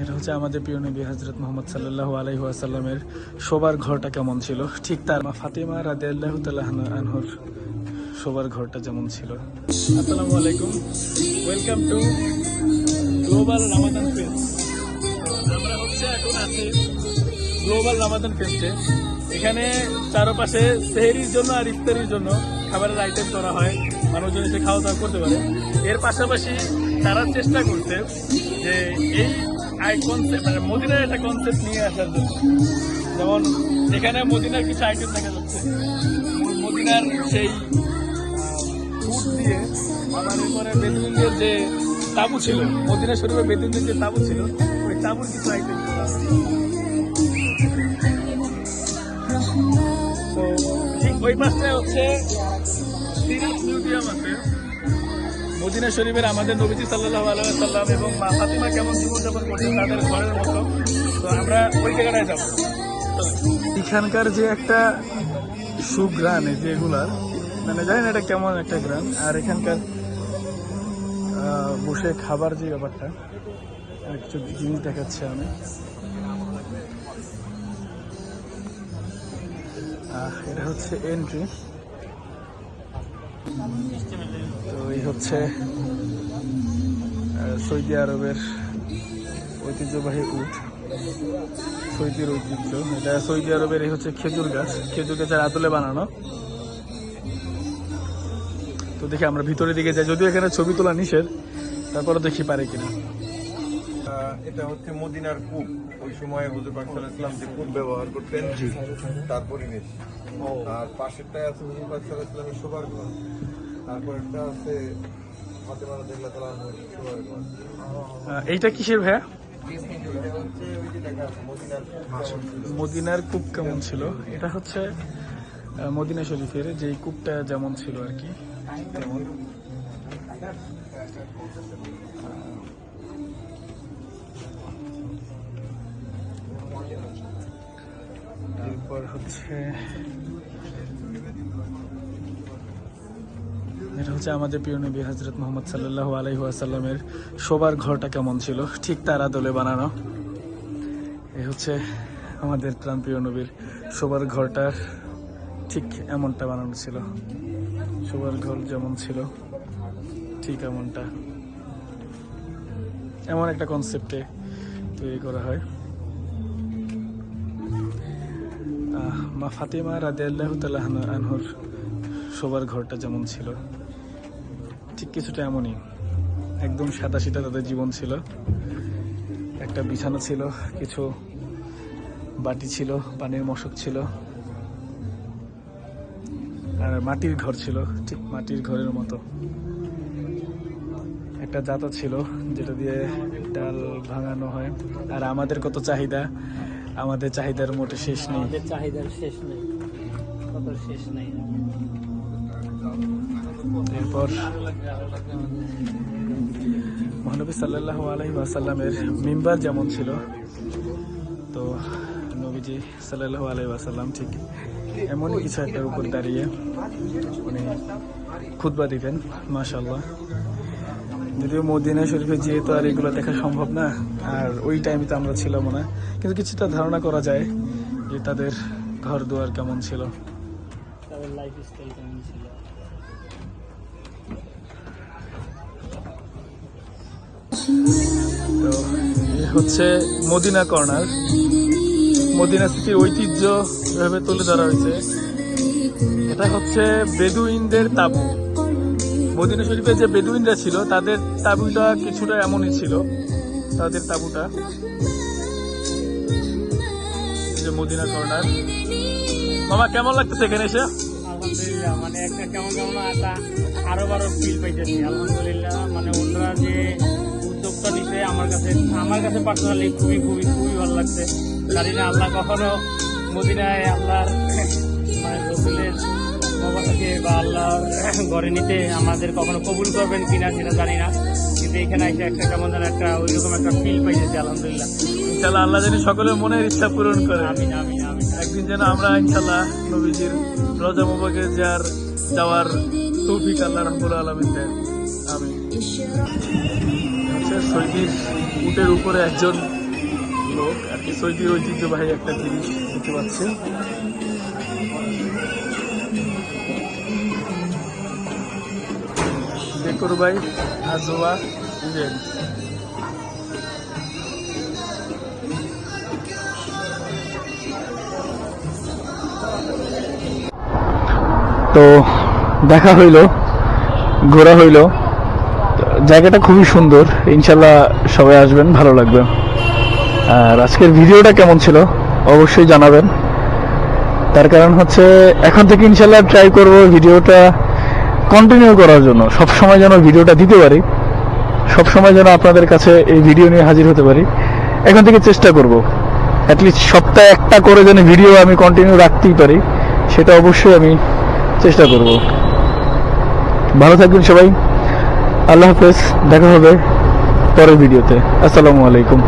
এটা হচ্ছে আমাদের প্রিয় নবী হযরত মুহাম্মদ সাল্লাল্লাহু আলাইহি ওয়াসাল্লামের শোবার ঘরটা কেমন ছিল, ঠিক তার মা ফাতিমা রাদিয়াল্লাহু তাআলা আনহার শোবার ঘরটা যেমন ছিল। আসসালামু আলাইকুম, welcome to global Ramadan fest. আমরা হচ্ছে এখন আছি গ্লোবাল রামাদান ফেস্টে। এখানে চারপাশে সেহরির জন্য আর ইফতারির জন্য খাবারের আইটেম করা হয়, মানুষজন এসে খাওয়া দাওয়া করতে পারে। এর পাশাপাশি তারা চেষ্টা করছে যে এই কনসেপ্ট মানে মদিনার একটা কনসেপ্ট নিয়ে আসার জন্য। যেমন এখানে মদিনার কিছু আইটেম দেখা যাচ্ছে, মদিনার সেই ফুড দিয়ে আমাদের পরে বেদুইনদের যে তাঁবু ছিল, মদিনা শরীফের বেদুইনদের যে তাঁবু ছিল, ওই তাঁবুর কিছু আইটেম করা। তো ঠিক ওই পাশটায় হচ্ছে সিরাজ মিউজিয়াম আছে। মদিনা শরীফের আমাদের নবীজি সাল্লাল্লাহু আলাইহি ওয়াসাল্লাম এবং মা ফাতিমা কেমন জীবনযাপন করছেন তাদের ঘরের মতো। তো আমরা ওই জায়গাটায় যাবো। এখানকার যে একটা সুগ্রাণ, যেগুলার মানে জানি না এটা কেমন একটা গ্রান, আর এখানকার বসে খাবার যে ব্যাপারটা কিছু জিনিস দেখাচ্ছে আমি। এটা হচ্ছে এন্ট্রি। তো এই হচ্ছে সৌদি আরবের ঐতিহ্যবাহী উট, সৌদির ঐতিহ্য। এটা সৌদি আরবের এই হচ্ছে খেজুর গাছ, খেজুর গাছের আদলে বানানো। তো দেখি আমরা ভিতরের দিকে যাই, যদিও এখানে ছবি তোলা নিষেধ, তারপরে দেখি পারে কিনা। এটা হচ্ছে মদিনার কূপ। ওই সময় হুজুর পাক সাল্লাল্লাহু আলাইহি ওয়াসাল্লাম যে কূপ ব্যবহার করতেন তার পরিবেশ। আর পাশেরটায় আছে হুজুর পাক সাল্লাল্লাহু আলাইহি ওয়াসাল্লামের শোবার ঘর। তারপর একটা আছে ফাতেমা রাদিয়াল্লাহু তাআলা আনহার শোবার ঘর। এইটা কিসের ভাইয়া? এটা হচ্ছে ওই যে লেখা আছে মদিনার কূপ কেমন ছিল। এটা হচ্ছে মদিনা শরীফের যে কূপটা যেমন ছিল আর কি তেমন। এরপর হচ্ছে এটা হচ্ছে আমাদের প্রিয় নবী হযরত মুহাম্মদ সাল্লাল্লাহু আলাইহি ওয়াসাল্লামের শোবার ঘরটা কেমন ছিল, ঠিক তার আদলে বানানো। এই হচ্ছে আমাদের প্রাণপ্রিয় নবীর শোবার ঘরটা, ঠিক এমনটা বানানো ছিল। শোবার ঘর যেমন ছিল ঠিক এমনটা, এমন একটা কনসেপ্টে তৈরি করা হয়। মা ফাতিমা রাদিয়াল্লাহু তাআলা আনহার শোবার ঘরটা যেমন ছিল ঠিক কিছুটা এমনই, একদম সাদাসিধা তাদের জীবন ছিল। একটা বিছানা ছিল, কিছু বাটি ছিল, পানির মশক ছিল, আর মাটির ঘর ছিল, ঠিক মাটির ঘরের মতো। একটা জাতা ছিল যেটা দিয়ে ডাল ভাঙানো হয়। আর আমাদের কত চাহিদা, আমাদের চাহিদার মোটে শেষ নেই, আমাদের চাহিদার শেষ নেই, কত শেষ নেই। এরপর মহানবী সাল্লাল্লাহু আলাইহি ওয়াসাল্লামের মিম্বার যেমন ছিল, তো নবীজি সাল্লাল্লাহু আলাইহি ওয়াসাল্লাম ঠিক এমনই কিছু একটার উপর দাঁড়িয়ে উনি খুতবা দিতেন। মাশাআল্লাহ। যদিও মদিনা শরীফে যেহেতু আর এগুলো দেখা সম্ভব না, আর ওই টাইমে তো আমরা ছিলাম না, কিন্তু কিছুটা ধারণা করা যায় যে তাদের ঘর দুয়ার কেমন ছিল, তাদের লাইফ স্টাইল কেমন ছিল। তো এই হচ্ছে মদিনা কর্নার। মদিনা সিটির ঐতিহ্য এভাবে তুলে ধরা হয়েছে। এটা হচ্ছে বেদুইনদের তাঁবু। মদিনা শরীফে যে বেদুইনরা ছিল তাদের তাঁবুটা কিছুটা এমনই ছিল, তাদের তাঁবুটা। যে মদিনা কর্নার। মামা কেমন লাগতেছে এখানে এসে? আলহামদুলিল্লাহ, মানে একটা কেমন কেমন একটা আরো ফিল পাইতেছি। আলহামদুলিল্লাহ, মানে ওনারা যে উদ্যোগটা নিতে আমার কাছে পার্সোনালি খুবই খুবই খুবই ভালো লাগছে। জানি না আল্লাহ কখনো মদিনায় আল্লাহর মানে রসুলের বাবাটাকে বা আল্লাহ ঘরে নিতে আমাদের কখনো কবুল করবেন কিনা সেটা জানি না, কিন্তু এখানে এসে একটা কেমন যেন একটা ওইরকম একটা ফিল পাইতেছি। আলহামদুলিল্লাহ, ইনশাল্লাহ আল্লাহ যেন সকলের মনের ইচ্ছা পূরণ করে। আমিন আমিন আমিন। একদিন যেন আমরা ইনশাল্লাহ নবীজির রওজা মুবারকে যাওয়ার তৌফিক আল্লাহ রাব্বুল আলামিন দেন। আমিন। সৌদির উটের উপরে একজন লোক আর কি সৌদির ঐতিহ্যবাহী একটা জিনিস দেখতে পাচ্ছি। ডেকোর বাই আজোয়া ইভেন্ট। তো দেখা হইল, ঘোরা হইল, জায়গাটা খুবই সুন্দর। ইনশাল্লাহ সবাই আসবেন, ভালো লাগবে। আর আজকের ভিডিওটা কেমন ছিল অবশ্যই জানাবেন। তার কারণ হচ্ছে এখন থেকে ইনশাল্লাহ ট্রাই করব ভিডিওটা কন্টিনিউ করার জন্য, সব সময় যেন ভিডিওটা দিতে পারি, সব সময় যেন আপনাদের কাছে এই ভিডিও নিয়ে হাজির হতে পারি। এখন থেকে চেষ্টা করব অ্যাটলিস্ট সপ্তাহে একটা করে যেন ভিডিও আমি কন্টিনিউ রাখতেই পারি, সেটা অবশ্যই আমি চেষ্টা করব। ভালো থাকবেন সবাই, আল্লাহ হাফেজ, দেখা হবে পরের ভিডিওতে। আসসালামু আলাইকুম।